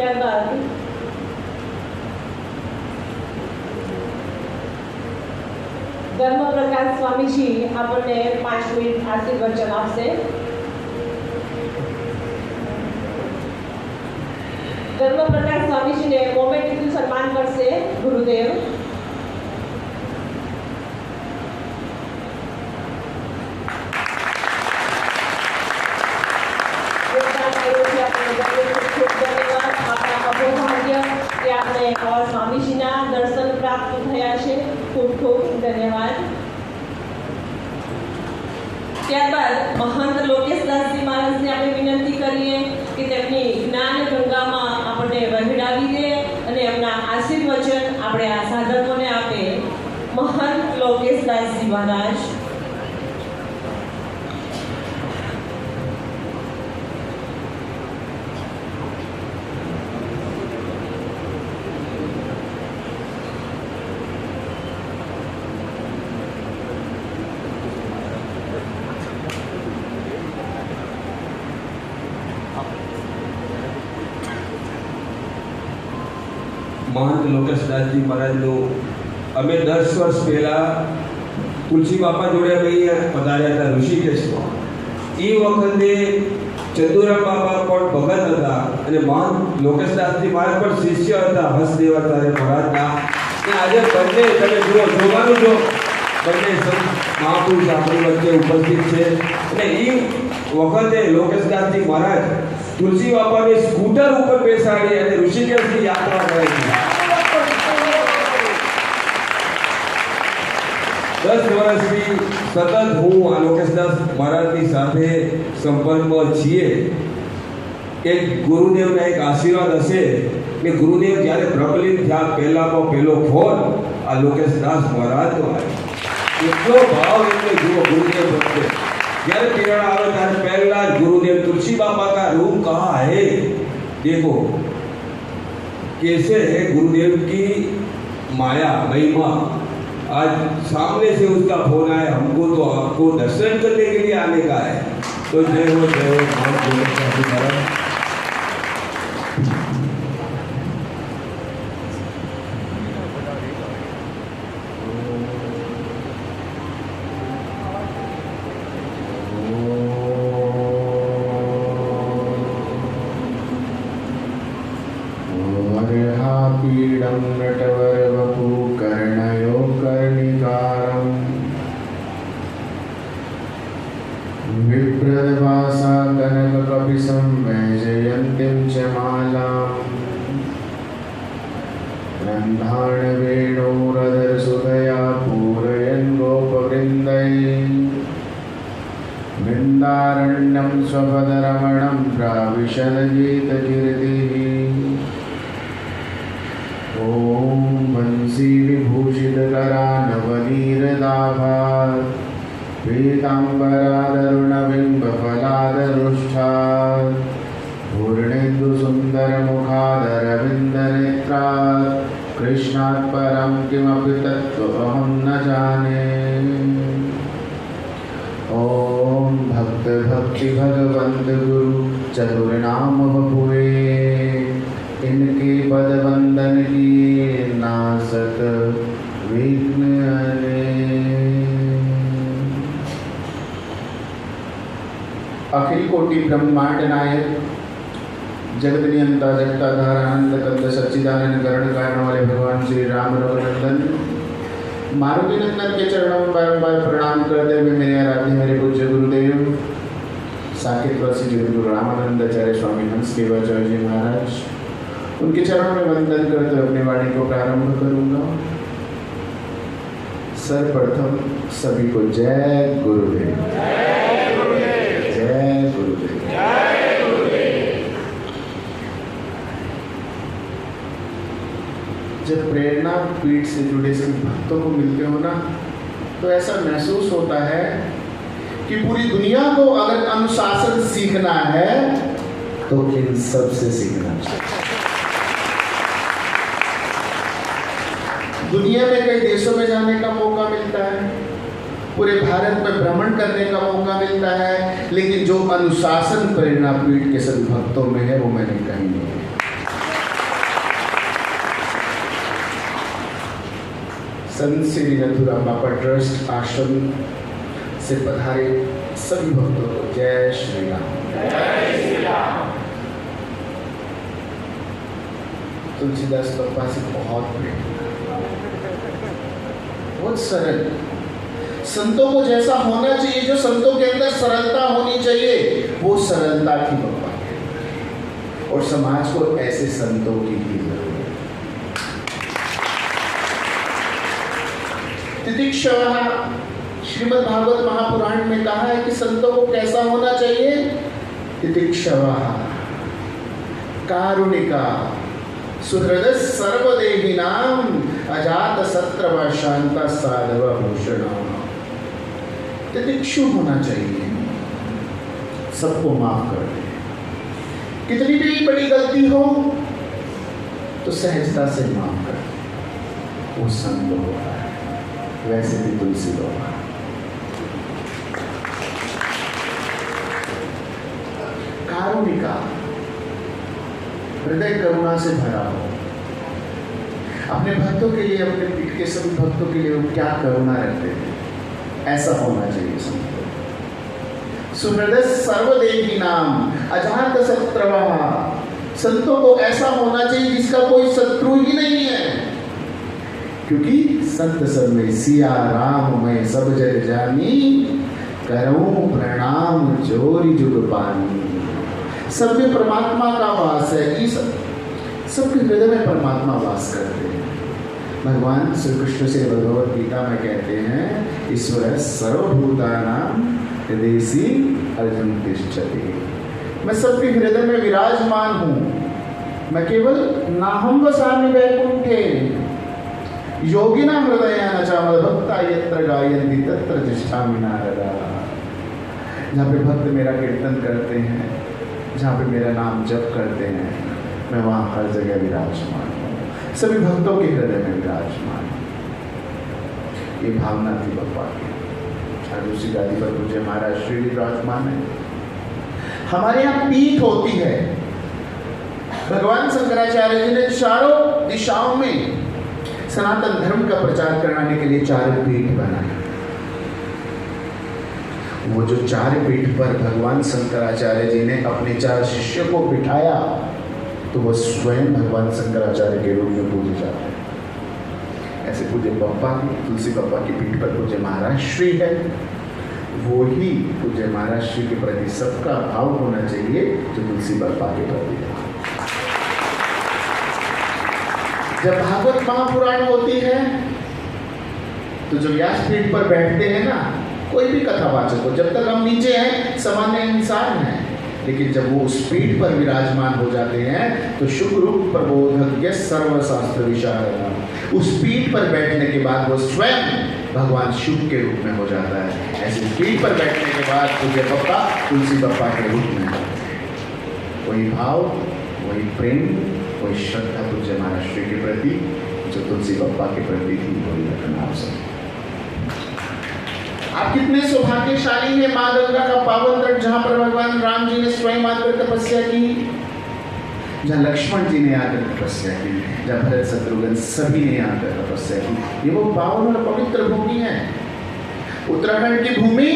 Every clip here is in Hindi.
ત્યારબાદ ધર્મપ્રકાશ સ્વામીજી આપણને 5 મિનિટ આશીર્વચન આપશે. ધર્મપ્રકાશ સ્વામીજીને મોમેન્ટથી સન્માન કરશે ગુરુદેવ. સ્વામીજીના દર્શન પ્રાપ્ત થયા છે. ખૂબ ખૂબ ધન્યવાદ. ત્યારબાદ મહંત લોકેશદાસજી મહારાજને આપણે વિનંતી કરીએ કે તેમની જ્ઞાન ગંગામાં આપણને વહેડાવી દે અને એમના આશીર્વચન આપણે આ સાધકોને આપે. મહંત લોકેશદાસજી મહારાજ. महंत लोकेशदासजी महाराजनो अमे 10 वर्ष पहला तुलसी बापा जोड़े अमे पधार्या था ऋषिकेशमां. ए वखते चंदुराम बापा पण भगत हता अने महंत लोकेशदासजी महाराज पण शिष्य हता हसदेवाचार्य महाराजना. आज बंने तमे जुओ जोवानुं जो बंने महापुरुष आपणी वच्चे उपस्थित छे अने ए वखते लोकेशदासजी महाराज तुलसी बापा ने स्कूटर ऊपर बेसाड़ी अने ऋषिकेश की यात्रा करे छे. 10 वर्षथी सतत हूँ आ लोकेशदास महाराजनी साथे संपर्कमां छीए. एक गुरुदेवना एक आशीर्वाद हशे के गुरुदेव ज्यारे प्रबलित थया पहेलामां पहेलो फोन आ लोकेशदास महाराजनो आव्यो. એટલો ભાવ એટલે જુઓ ગુરુદેવ પ્રત્યે. જ્યારે किरण आवे ત્યારે पहला गुरुदेव तुलसी बाबा का रूप कहाँ है देखो. कैसे है गुरुदेव की माया महिमा. आज सामने से उसका फोन आया, हमको तो आपको दर्शन करने के लिए आने का है. तो जय हो महाराज. पीडं नटवरवपु कर्णयो कर्णिकारं विप्रवासा कनककपिशं वैजयन्तीं च मालां रन्धाणवेणोरधरसुधया पूरयन् गोपवृन्दैः वृन्दारण्यं स्वपदरमणं प्राविशदगीतकीर्तिः. ओम बंसी विभूषितकरा नवनीरदाभात् पीताम्बरादरुणबिम्बफलादरुष्ठात् पूर्णेन्दुसुन्दरमुखादरविन्दनेत्रात् कृष्णात् परं किमपि तत्त्वमहं न जाने. ओम भक्त भक्ति भगवंत गुरु चतुर्नाम बपुए इनके पद वंदन की नासत विघ्न हरे. अखिल कोटि ब्रह्मांड नायक जगत नियंता जगताधार आनंद कंद सच्चिदानंद करण कारण वाले भगवान श्री राम रघुनंदन मारुति नंदन के चरणों में बार-बार प्रणाम करते हुए मेरे आराध्य मेरे पूज्य गुरुदेव साकेत वासी जगद्गुरु रामानंदाचार्य स्वामी हंस देवाचार्य जी महाराज उनके चरणों में वंदन करते हुए अपनी वाणी को प्रारंभ करूंगा. सर्वप्रथम सभी को जय गुरुदेव. जय गुरुदेव. जब प्रेरणा पीठ से जुड़े सभी भक्तों को मिलते हो ना तो ऐसा महसूस होता है कि पूरी दुनिया को अगर अनुशासन सीखना है तो इन सब से सीखना चाहिए. दुनिया में कई देशों में जाने का मौका मिलता है, पूरे भारत में भ्रमण करने का मौका मिलता है, लेकिन जो अनुशासन प्रेरणा पीठ के सभी भक्तों में है वो मैंने कहीं नहीं है. संत श्री नथुराम बापा ट्रस्ट आश्रम से पधारे सभी भक्तों को जय श्री राम। तुलसीदास बापा से बहुत प्रेम, बहुत सरल, संतों को जैसा होना चाहिए, जो संतों के अंदर सरलता होनी चाहिए, वो सरलता थी बापा की, और समाज को ऐसे संतों की भी जरूरत। तितिक्षवः श्रीमद् भागवत महापुराण में कहा है कि संतों को कैसा होना चाहिए। तितिक्षवः कारुणिका सुहृद सर्वदेहिनां अजात शत्रव शांत साधव भूषण। तितिक्षु होना चाहिए, सबको माफ कर दे, कितनी भी बड़ी गलती हो तो सहजता से माफ कर दे, वो संत होता है। वैसे भी तुलसी बाबा कारुणिका, हृदय करुणा से भरा हो, अपने भक्तों के लिए, अपने पीठ के सभी भक्तों के लिए वो क्या करुणा रखते थे, ऐसा होना चाहिए संतों। सुहृद सर्वदेही नाम अजात शत्रवः, संतों को ऐसा होना चाहिए जिसका कोई शत्रु ही नहीं है, क्योंकि संत सब में सिया राम मैं सब जग जानी, करऊं प्रणाम जोरी जुग पानी। सब में परमात्मा का वास है, इस सबके हृदय में परमात्मा वास करते हैं। भगवान श्री कृष्ण से भगवत गीता में कहते हैं, ईश्वर सर्वभूतानां हृदयसी अर्जुन तिष्ठति। मैं सबके हृदय में विराजमान हूँ, मैं केवल नाहं वसामि वैकुंठे योगिना हृदयान च मद्भक्ता यत्र गायन्ति तत्र तिष्ठामि नारदा। जहाँ पे भक्त मेरा कीर्तन करते हैं, जहाँ पे मेरा नाम जप करते हैं, मैं वहाँ हर जगह विराजमान हूँ, सभी भक्तों के हृदय में विराजमान हूँ। ये भावना थी बाबा की। आज उसी गादी पर पूज्य महाराज श्री विराजमान है। हमारे यहाँ पीठ होती है, भगवान शंकराचार्य जी ने चारों दिशाओं में सनातन धर्म का प्रचार कराने के लिए 4 पीठ बनाए। वो जो 4 पीठ पर भगवान शंकराचार्य जी ने अपने 4 शिष्यों को बिठाया, तो वो स्वयं भगवान शंकराचार्य के रूप में पूजे जाते हैं। ऐसे पूज्य बप्पा की, तुलसी बप्पा की पीठ पर पूज्य महाराज श्री है, वो ही पूज्य महाराज श्री के प्रति सबका भाव होना चाहिए जो तुलसी बप्पा के प्रति है। जब भागवत महापुराण होती है तो जो व्यासपीठ पर बैठते हैं ना, कोई भी कथावाचक हो, जब तक हम नीचे हैं सामान्य इंसान हैं, लेकिन जब वो उस पीठ पर विराजमान हो जाते हैं तो शुक रूप प्रबोधक सर्वशास्त्र विशारद, उस पीठ पर बैठने के बाद वो स्वयं भगवान शिव के रूप में हो जाता है। ऐसे पीठ पर बैठने के बाद पूज्य बप्पा तुलसी बप्पा के रूप में वही भाव, वही प्रेम, वही श्रद्धा पूज्य महाराज श्री के प्रति जो तुलसी बप्पा के प्रति थी, वही रखना आप सब। आप कितने सौभाग्यशाली हैं, माँ गंगा का पावन तट जहाँ पर भगवान राम जी ने स्वयं आकर तपस्या की, जहाँ लक्ष्मण जी ने आकर तपस्या की, जहाँ भरत शत्रुघ्न सभी ने आकर तपस्या की। ये वो पावन और पवित्र भूमि है। उत्तराखंड की भूमि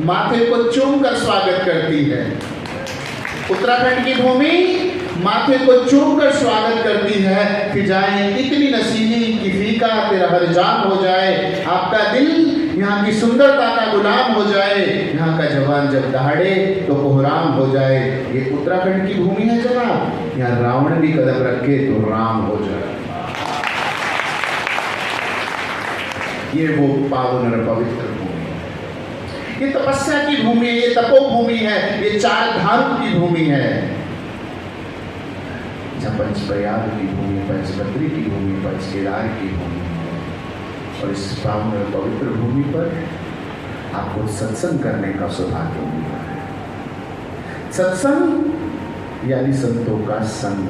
माथे को चूम कर स्वागत करती है। उत्तराखंड की भूमि माथे को चूम कर स्वागत करती है। फिजाएं इतनी नशीली कि फीका तेरा हर जाम हो जाए, आपका दिल यहाँ की सुंदरता का गुलाम हो जाए, यहाँ का जवान जब दहाड़े तो कोहराम हो जाए। ये उत्तराखंड की भूमि है जनाब, यहाँ रावण भी कदम रखे तो राम हो जाए। ये वो पावन और पवित्र भूमि है, ये तपस्या की भूमि है, ये तपोभूमि है, ये 4 धाम की भूमि है। जहाँ पंचप्रयाग की भूमि, पंचबद्री की भूमि, पंचकेदार की भूमि, और इस पावन और पवित्र भूमि पर आपको सत्संग करने का सौभाग्य मिला है। सत्संग यानी संतों का संग।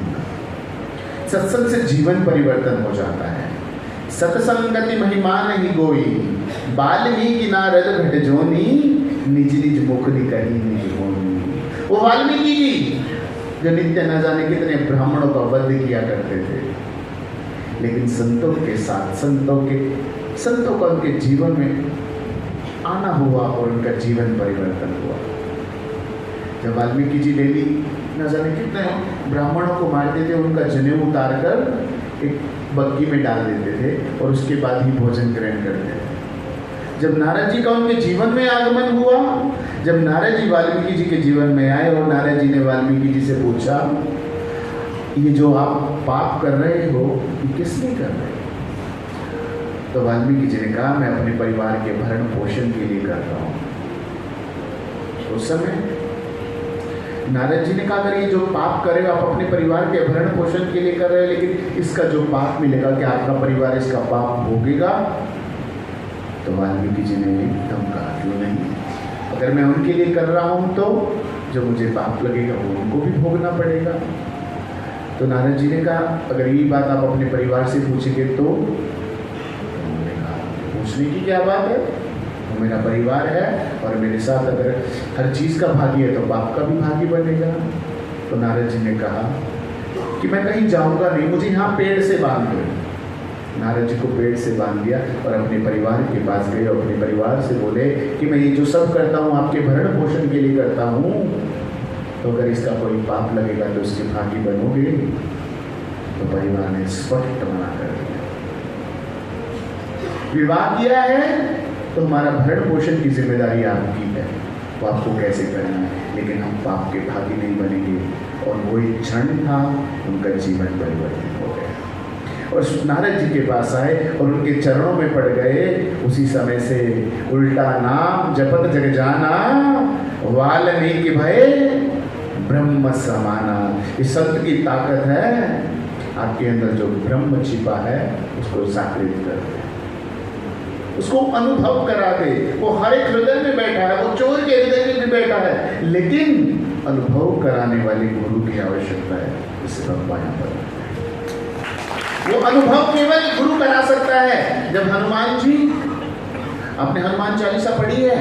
सत्संग से जीवन परिवर्तन हो जाता है। सत्संगति महिमा नहीं गोई, वाल्मीकि नारद घट जोनी, निज निज मुख निकही निज होनी। वो वाल्मीकि जी जो नित्य न जाने कितने ब्राह्मणों का वध किया करते थे, लेकिन संतों के साथ संतों का उनके जीवन में आना हुआ और उनका जीवन परिवर्तन हुआ। जब वाल्मीकि जी डेली न जाने कितने ब्राह्मणों को मारते थे, उनका जनेऊ उतार कर एक बग्गी में डाल देते थे और उसके बाद ही भोजन ग्रहण करते थे। जब नारद जी का उनके जीवन में आगमन हुआ, जब नारद जी वाल्मीकि जी के जीवन में आए और नारद जी ने वाल्मीकि जी से पूछा, ये जो आप पाप कर रहे हो ये किस लिए कर रहे हो? तो वाल्मीकि जी ने कहा, मैं अपने परिवार के भरण पोषण के लिए कर रहा हूँ। उस समय नारद जी ने कहा, अगर ये जो पाप करे आप अपने परिवार के भरण पोषण के लिए कर रहे हैं, लेकिन इसका जो पाप मिलेगा कि आपका परिवार इसका पाप भोगेगा? तो वाल्मीकि जी ने एकदम कहा, क्यों नहीं, अगर मैं उनके लिए कर रहा हूँ तो जो मुझे पाप लगेगा वो उनको भी भोगना पड़ेगा। तो नारद जी ने कहा, अगर यही बात आप अपने परिवार से पूछेंगे तो उन्होंने कहा, पूछने की क्या बात है, वो मेरा परिवार है और मेरे साथ अगर हर चीज़ का भागी है तो पाप का भी भागी बनेगा। तो नारद जी ने कहा कि मैं कहीं जाऊंगा नहीं, मुझे यहाँ पेड़ से बांध दो। नारद जी को पेड़ से बांध दिया और अपने परिवार के पास गए और अपने परिवार से बोले कि मैं ये जो सब करता हूँ आपके भरण पोषण के लिए करता हूँ, तो अगर इसका कोई पाप लगेगा तो उसके भागी बनोगे। तो परिवार ने स्पष्ट मना कर दिया, विवाह किया है तो हमारा भरण पोषण की जिम्मेदारी आपकी है, वो आपको कैसे करना है, लेकिन हम पाप के भागी नहीं बनेंगे। और वो एक क्षण था, उनका जीवन परिवर्तित हो गया और नारद जी के पास आए और उनके चरणों में पड़ गए। उसी समय से उल्टा नाम जपत जग जाना, वाल्मीकि भय ब्रह्म समाना। इस संत की ताकत है, आपके अंदर जो ब्रह्म छिपा है उसको जागृत कर दे, उसको अनुभव करा दे। वो हर एक हृदय में बैठा है, वो चोर के हृदय में भी बैठा है, लेकिन अनुभव कराने वाले गुरु की आवश्यकता है। इससे भगवान यहाँ पर वो अनुभव केवल गुरु करा सकता है। जब हनुमान जी, आपने हनुमान चालीसा पढ़ी है,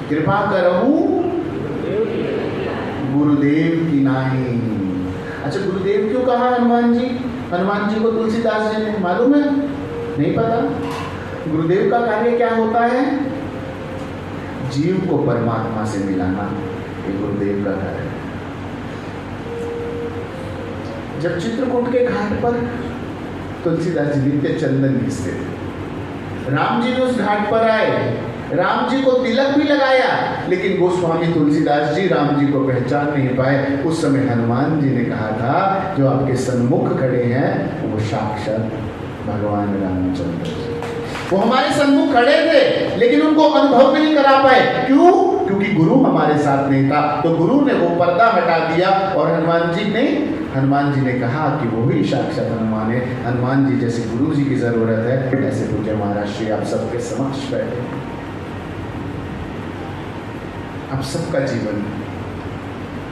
कृपा करहूं गुरुदेव की नाही। अच्छा, गुरुदेव क्यों कहा हनुमान जी? हनुमान जी को तुलसीदास जी ने, मालूम है? नहीं पता। गुरुदेव का कार्य क्या होता है? जीव को परमात्मा से मिलाना, ये गुरुदेव का कार्य है। जब चित्रकूट के घाट पर तुलसीदास जी नित्य चंदन घिसते थे, राम जी भी उस घाट पर आए, राम जी को तिलक भी लगाया, लेकिन गोस्वामी तुलसीदास जी राम जी को पहचान नहीं पाए। उस समय हनुमान जी ने कहा था, जो आपके सन्मुख खड़े हैं वो साक्षात भगवान रामचंद्र जी, वो हमारे सन्मुख खड़े थे, लेकिन उनको अनुभव नहीं करा पाए। क्यों? क्योंकि गुरु हमारे साथ नहीं था। तो गुरु ने वो पर्दा हटा दिया और हनुमान जी ने कहा कि वो ही साक्षात हनुमान है। हनुमान जी जैसे गुरु जी की जरूरत है, ऐसे पूज्य महाराज श्री आप सबके समक्ष बैठे, आप सबका जीवन,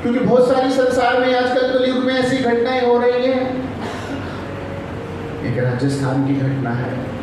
क्योंकि बहुत सारी संसार में आजकल कलयुग में ऐसी घटनाएं हो रही हैं। एक राजस्थान की घटना है,